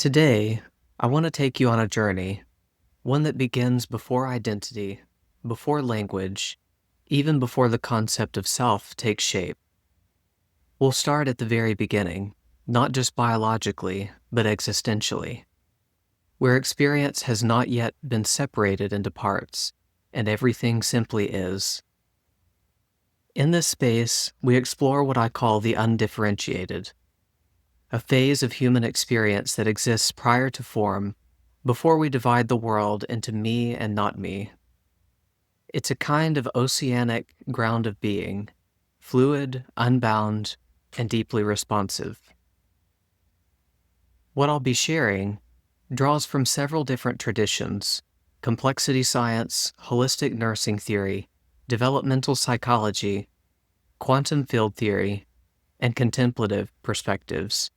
Today, I want to take you on a journey, one that begins before identity, before language, even before the concept of self takes shape. We'll start at the very beginning, not just biologically, but existentially, where experience has not yet been separated into parts, and everything simply is. In this space, we explore what I call the undifferentiated, a phase of human experience that exists prior to form, before we divide the world into me and not me. It's a kind of oceanic ground of being, fluid, unbound, and deeply responsive. What I'll be sharing draws from several different traditions: complexity science, holistic nursing theory, developmental psychology, quantum field theory, and contemplative perspectives.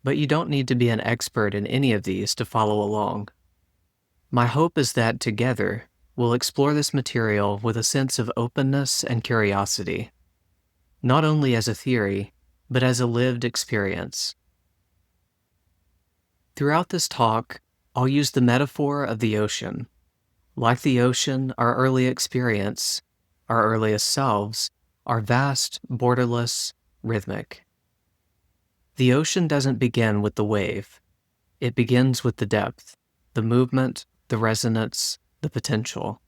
But you don't need to be an expert in any of these to follow along. My hope is that together, we'll explore this material with a sense of openness and curiosity, not only as a theory, but as a lived experience. Throughout this talk, I'll use the metaphor of the ocean. Like the ocean, our early experience, our earliest selves, are vast, borderless, rhythmic. The ocean doesn't begin with the wave. It begins with the depth, the movement, the resonance, the potential.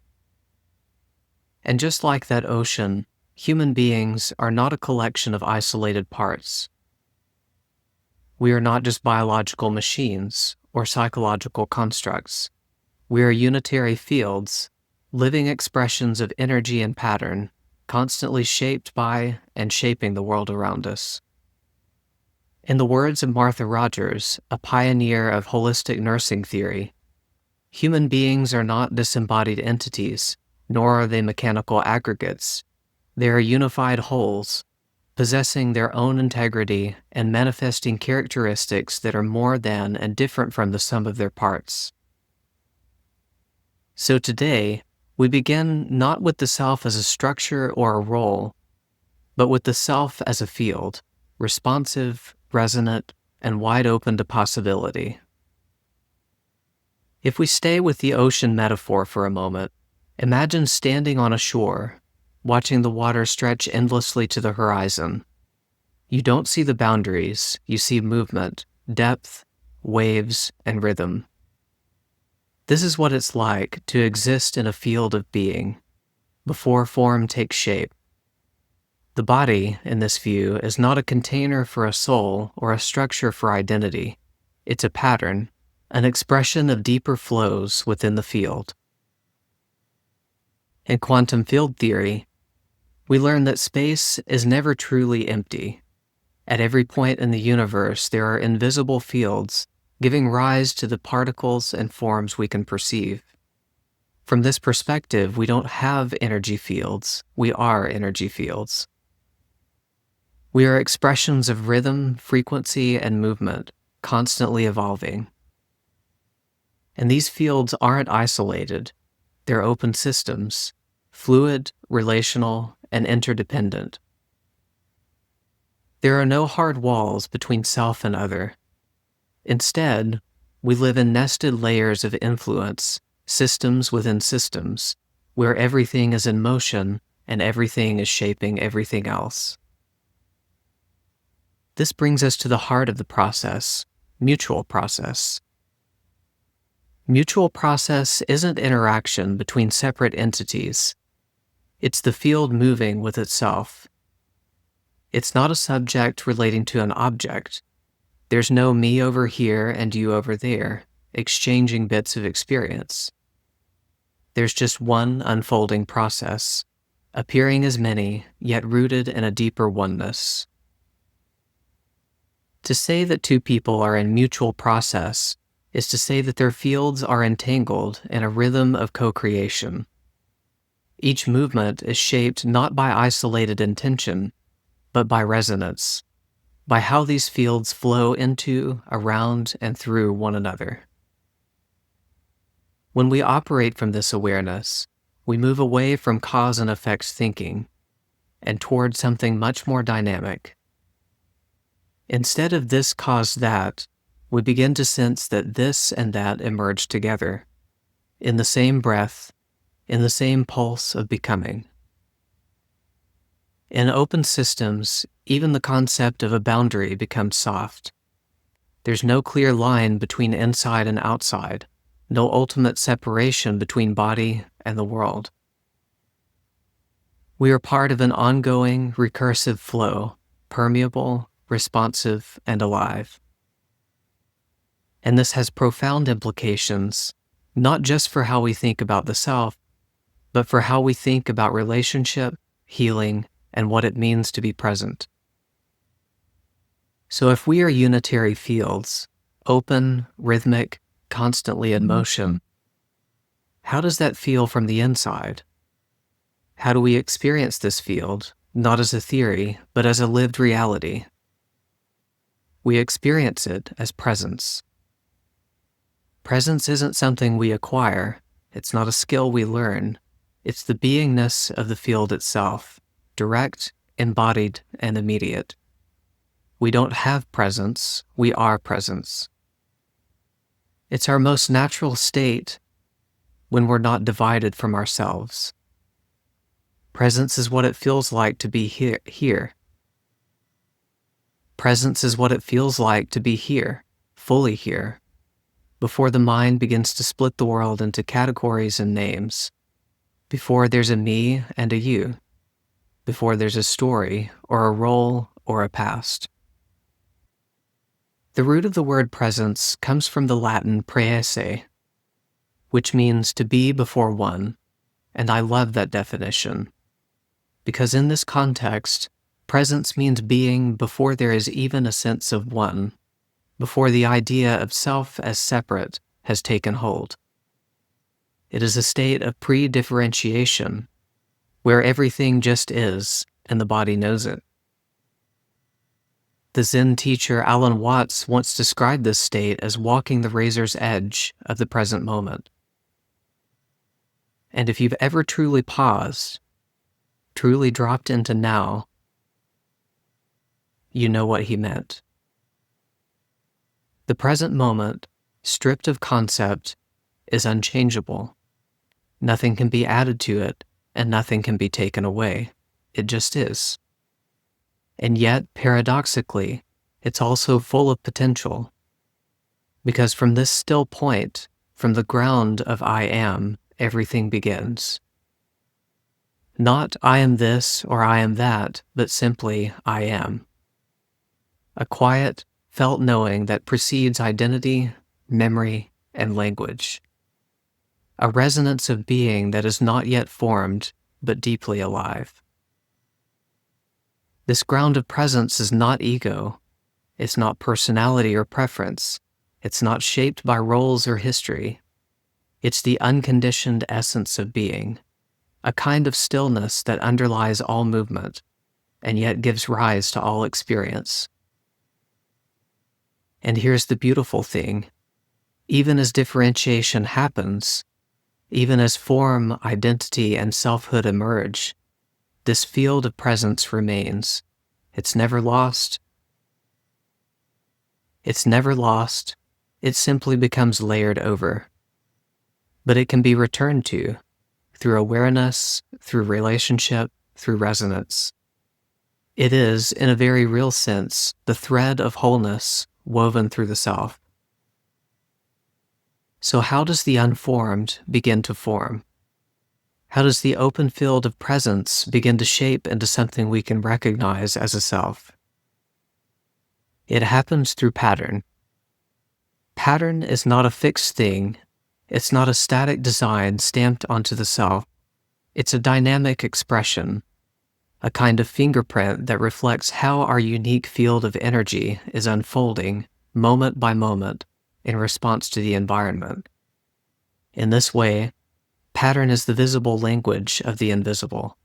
And just like that ocean, human beings are not a collection of isolated parts. We are not just biological machines or psychological constructs. We are unitary fields, living expressions of energy and pattern, constantly shaped by and shaping the world around us. In the words of Martha Rogers, a pioneer of holistic nursing theory, human beings are not disembodied entities, nor are they mechanical aggregates. They are unified wholes, possessing their own integrity and manifesting characteristics that are more than and different from the sum of their parts. So today, we begin not with the self as a structure or a role, but with the self as a field, responsive, resonant, and wide open to possibility. If we stay with the ocean metaphor for a moment, imagine standing on a shore, watching the water stretch endlessly to the horizon. You don't see the boundaries, you see movement, depth, waves, and rhythm. This is what it's like to exist in a field of being, before form takes shape. The body, in this view, is not a container for a soul or a structure for identity. It's a pattern, an expression of deeper flows within the field. In quantum field theory, we learn that space is never truly empty. At every point in the universe, there are invisible fields giving rise to the particles and forms we can perceive. From this perspective, we don't have energy fields, we are energy fields. We are expressions of rhythm, frequency, and movement, constantly evolving. And these fields aren't isolated. They're open systems, fluid, relational, and interdependent. There are no hard walls between self and other. Instead, we live in nested layers of influence, systems within systems, where everything is in motion and everything is shaping everything else. This brings us to the heart of the process, mutual process. Mutual process isn't interaction between separate entities. It's the field moving with itself. It's not a subject relating to an object. There's no me over here and you over there, exchanging bits of experience. There's just one unfolding process, appearing as many, yet rooted in a deeper oneness. To say that two people are in mutual process is to say that their fields are entangled in a rhythm of co-creation. Each movement is shaped not by isolated intention, but by resonance, by how these fields flow into, around, and through one another. When we operate from this awareness, we move away from cause and effect thinking and toward something much more dynamic. Instead of this caused that, we begin to sense that this and that emerge together, in the same breath, in the same pulse of becoming. In open systems, even the concept of a boundary becomes soft. There's no clear line between inside and outside, no ultimate separation between body and the world. We are part of an ongoing, recursive flow, permeable, responsive, and alive. And this has profound implications, not just for how we think about the self, but for how we think about relationship, healing, and what it means to be present. So if we are unitary fields, open, rhythmic, constantly in motion, how does that feel from the inside? How do we experience this field, not as a theory, but as a lived reality? We experience it as presence. Presence isn't something we acquire. It's not a skill we learn. It's the beingness of the field itself, direct, embodied, and immediate. We don't have presence, we are presence. It's our most natural state when we're not divided from ourselves. Presence is what it feels like to be here. Presence is what it feels like to be here, fully here, before the mind begins to split the world into categories and names, before there's a me and a you, before there's a story or a role or a past. The root of the word presence comes from the Latin praese, which means to be before one, and I love that definition, because in this context, presence means being before there is even a sense of one, before the idea of self as separate has taken hold. It is a state of pre-differentiation, where everything just is, and the body knows it. The Zen teacher Alan Watts once described this state as walking the razor's edge of the present moment. And if you've ever truly paused, truly dropped into now, you know what he meant. The present moment, stripped of concept, is unchangeable. Nothing can be added to it, and nothing can be taken away. It just is. And yet, paradoxically, it's also full of potential. Because from this still point, from the ground of I am, everything begins. Not I am this or I am that, but simply I am. A quiet, felt knowing that precedes identity, memory, and language. A resonance of being that is not yet formed, but deeply alive. This ground of presence is not ego. It's not personality or preference. It's not shaped by roles or history. It's the unconditioned essence of being, a kind of stillness that underlies all movement, and yet gives rise to all experience. And here's the beautiful thing. Even as differentiation happens, even as form, identity, and selfhood emerge, this field of presence remains. It's never lost. It's never lost. It simply becomes layered over. But it can be returned to through awareness, through relationship, through resonance. It is, in a very real sense, the thread of wholeness woven through the self. So how does the unformed begin to form? How does the open field of presence begin to shape into something we can recognize as a self? It happens through pattern. Pattern is not a fixed thing. It's not a static design stamped onto the self. It's a dynamic expression, a kind of fingerprint that reflects how our unique field of energy is unfolding, moment by moment, in response to the environment. In this way, pattern is the visible language of the invisible.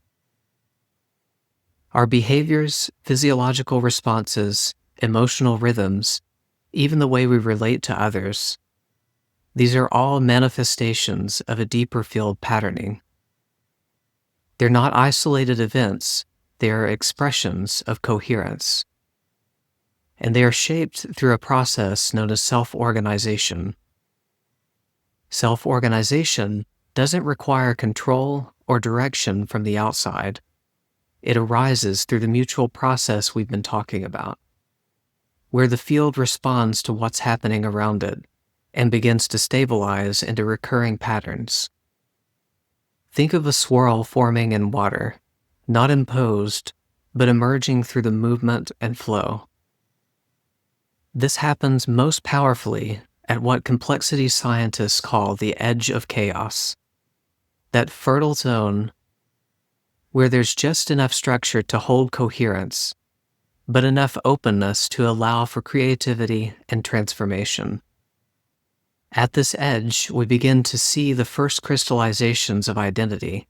Our behaviors, physiological responses, emotional rhythms, even the way we relate to others, these are all manifestations of a deeper field patterning. They're not isolated events, they are expressions of coherence. and they are shaped through a process known as self-organization. Self-organization doesn't require control or direction from the outside. It arises through the mutual process we've been talking about, where the field responds to what's happening around it and begins to stabilize into recurring patterns. Think of a swirl forming in water, not imposed, but emerging through the movement and flow. This happens most powerfully at what complexity scientists call the edge of chaos, that fertile zone where there's just enough structure to hold coherence, but enough openness to allow for creativity and transformation. At this edge, we begin to see the first crystallizations of identity,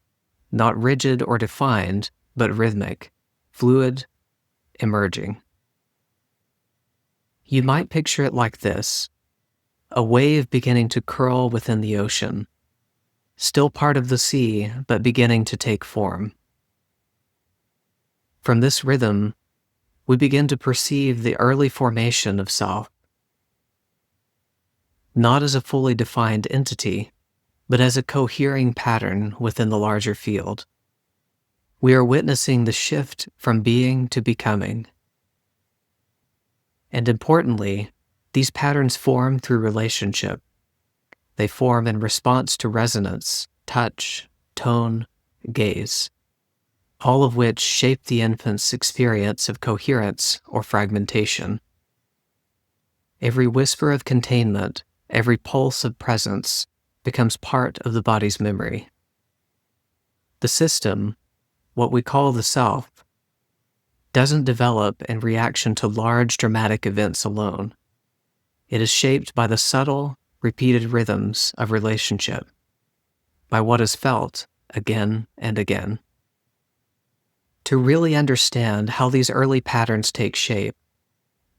not rigid or defined, but rhythmic, fluid, emerging. You might picture it like this: a wave beginning to curl within the ocean, still part of the sea, but beginning to take form. From this rhythm, we begin to perceive the early formation of self, not as a fully defined entity, but as a cohering pattern within the larger field. We are witnessing the shift from being to becoming. And importantly, these patterns form through relationship. They form in response to resonance, touch, tone, gaze, all of which shape the infant's experience of coherence or fragmentation. Every whisper of containment, every pulse of presence becomes part of the body's memory. The system, what we call the self, doesn't develop in reaction to large dramatic events alone. It is shaped by the subtle, repeated rhythms of relationship, by what is felt again and again. To really understand how these early patterns take shape,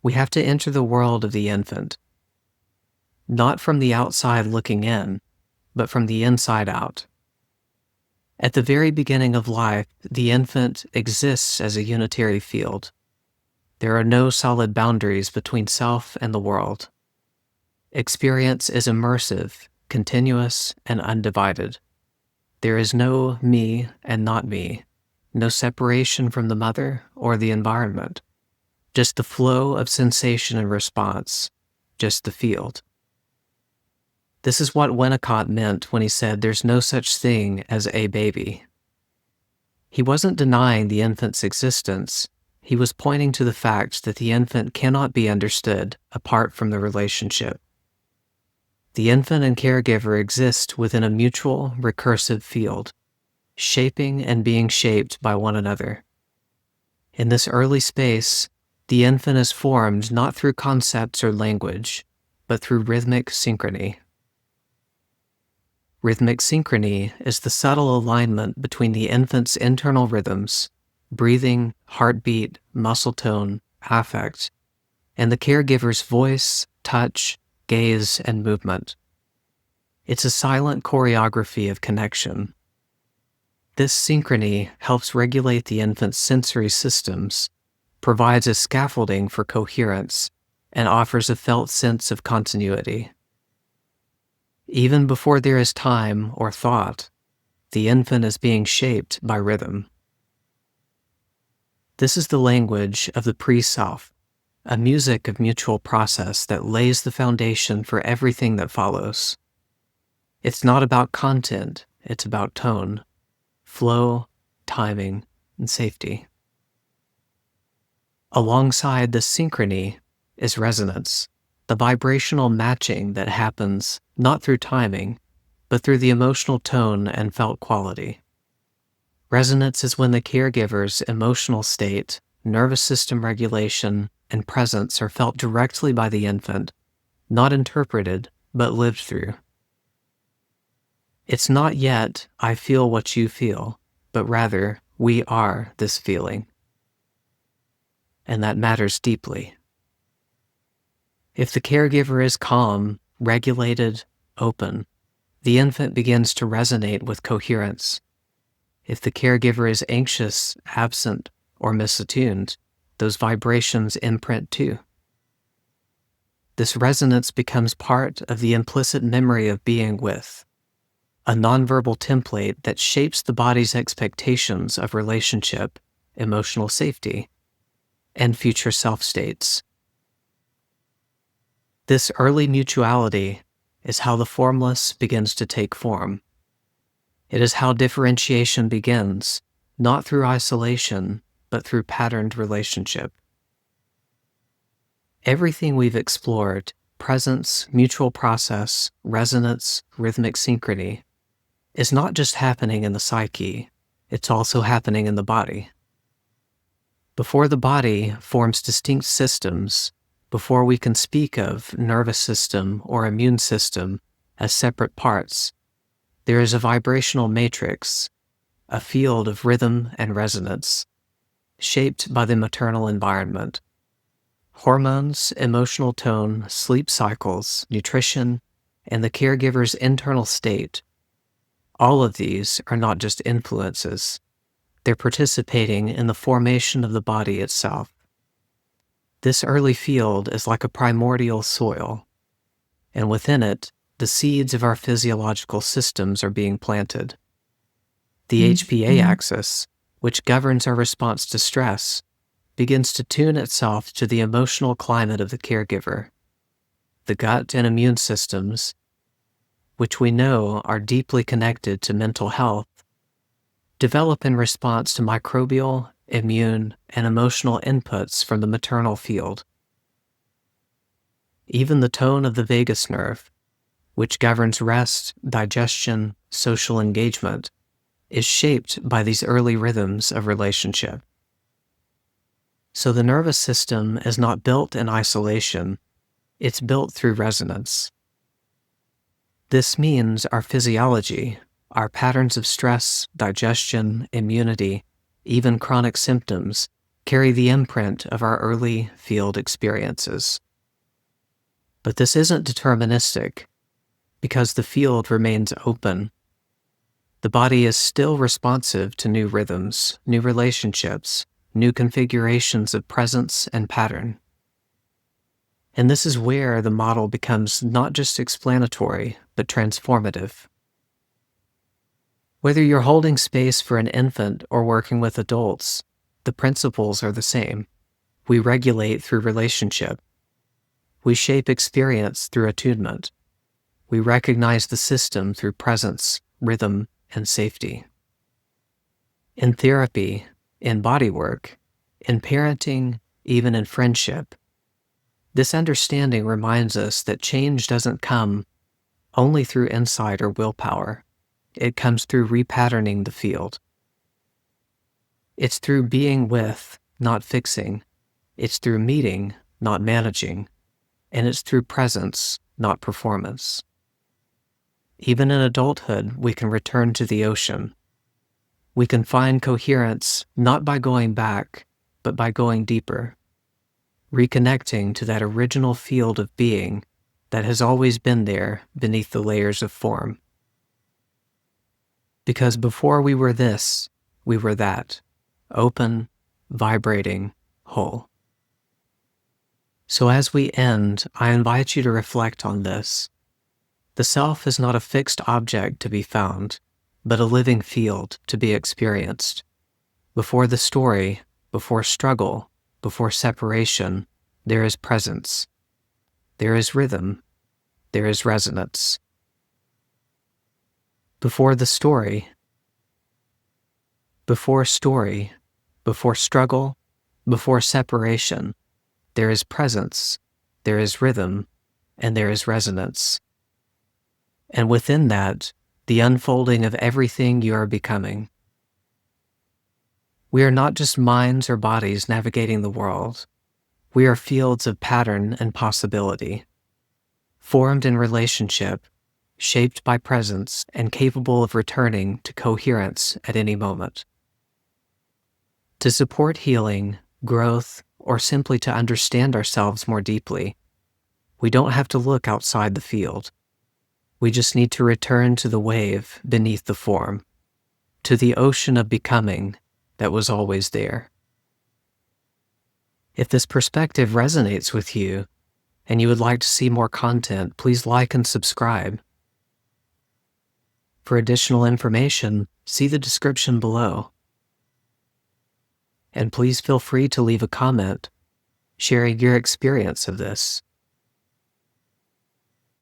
we have to enter the world of the infant, not from the outside looking in, but from the inside out. At the very beginning of life, the infant exists as a unitary field. There are no solid boundaries between self and the world. Experience is immersive, continuous, and undivided. There is no me and not me, no separation from the mother or the environment, just the flow of sensation and response, just the field. This is what Winnicott meant when he said there's no such thing as a baby. He wasn't denying the infant's existence. He was pointing to the fact that the infant cannot be understood apart from the relationship. The infant and caregiver exist within a mutual, recursive field, shaping and being shaped by one another. In this early space, the infant is formed not through concepts or language, but through rhythmic synchrony. Rhythmic synchrony is the subtle alignment between the infant's internal rhythms, breathing, heartbeat, muscle tone, affect, and the caregiver's voice, touch, gaze, and movement. It's a silent choreography of connection. This synchrony helps regulate the infant's sensory systems, provides a scaffolding for coherence, and offers a felt sense of continuity. Even before there is time or thought, the infant is being shaped by rhythm. This is the language of the pre-self, a music of mutual process that lays the foundation for everything that follows. It's not about content, it's about tone, flow, timing, and safety. Alongside the synchrony is resonance, the vibrational matching that happens not through timing, but through the emotional tone and felt quality. Resonance is when the caregiver's emotional state, nervous system regulation, and presence are felt directly by the infant, not interpreted, but lived through. It's not yet, I feel what you feel, but rather, we are this feeling. And that matters deeply. If the caregiver is calm, regulated, open, the infant begins to resonate with coherence. If the caregiver is anxious, absent, or misattuned, those vibrations imprint too. this resonance becomes part of the implicit memory of being with, a nonverbal template that shapes the body's expectations of relationship, emotional safety, and future self states. This early mutuality is how the formless begins to take form. It is how differentiation begins, not through isolation, but through patterned relationship. Everything we've explored, presence, mutual process, resonance, rhythmic synchrony, is not just happening in the psyche, it's also happening in the body. Before the body forms distinct systems, before we can speak of nervous system or immune system as separate parts, there is a vibrational matrix, a field of rhythm and resonance, shaped by the maternal environment. Hormones, emotional tone, sleep cycles, nutrition, and the caregiver's internal state, all of these are not just influences, they're participating in the formation of the body itself. This early field is like a primordial soil, and within it, the seeds of our physiological systems are being planted. The 𝐓𝐵A axis, which governs our response to stress, begins to tune itself to the emotional climate of the caregiver. The gut and immune systems, which we know are deeply connected to mental health, develop in response to microbial, immune, and emotional inputs from the maternal field. Even the tone of the vagus nerve, which governs rest, digestion, social engagement, is shaped by these early rhythms of relationship. So the nervous system is not built in isolation, it's built through resonance. This means our physiology, our patterns of stress, digestion, immunity, even chronic symptoms, carry the imprint of our early field experiences. But this isn't deterministic, because the field remains open. The body is still responsive to new rhythms, new relationships, new configurations of presence and pattern. And this is where the model becomes not just explanatory, but transformative. Whether you're holding space for an infant or working with adults, the principles are the same. We regulate through relationship. We shape experience through attunement. We recognize the system through presence, rhythm, and safety. In therapy, in bodywork, in parenting, even in friendship, this understanding reminds us that change doesn't come only through insight or willpower. It comes through repatterning the field. It's through being with, not fixing. It's through meeting, not managing. And it's through presence, not performance. Even in adulthood, we can return to the ocean. We can find coherence not by going back, but by going deeper, reconnecting to that original field of being that has always been there beneath the layers of form. Because before we were this, we were that, open, vibrating, whole. So as we end, I invite you to reflect on this. The self is not a fixed object to be found, but a living field to be experienced. Before the story, before struggle, before separation, there is presence. There is rhythm. There is resonance. Before the story, before struggle, before separation, there is presence, there is rhythm, and there is resonance. And within that, the unfolding of everything you are becoming. We are not just minds or bodies navigating the world. We are fields of pattern and possibility, formed in relationship, shaped by presence, and capable of returning to coherence at any moment. To support healing, growth, or simply to understand ourselves more deeply, we don't have to look outside the field. We just need to return to the wave beneath the form, to the ocean of becoming that was always there. If this perspective resonates with you, and you would like to see more content, please like and subscribe. For additional information, see the description below. And please feel free to leave a comment sharing your experience of this.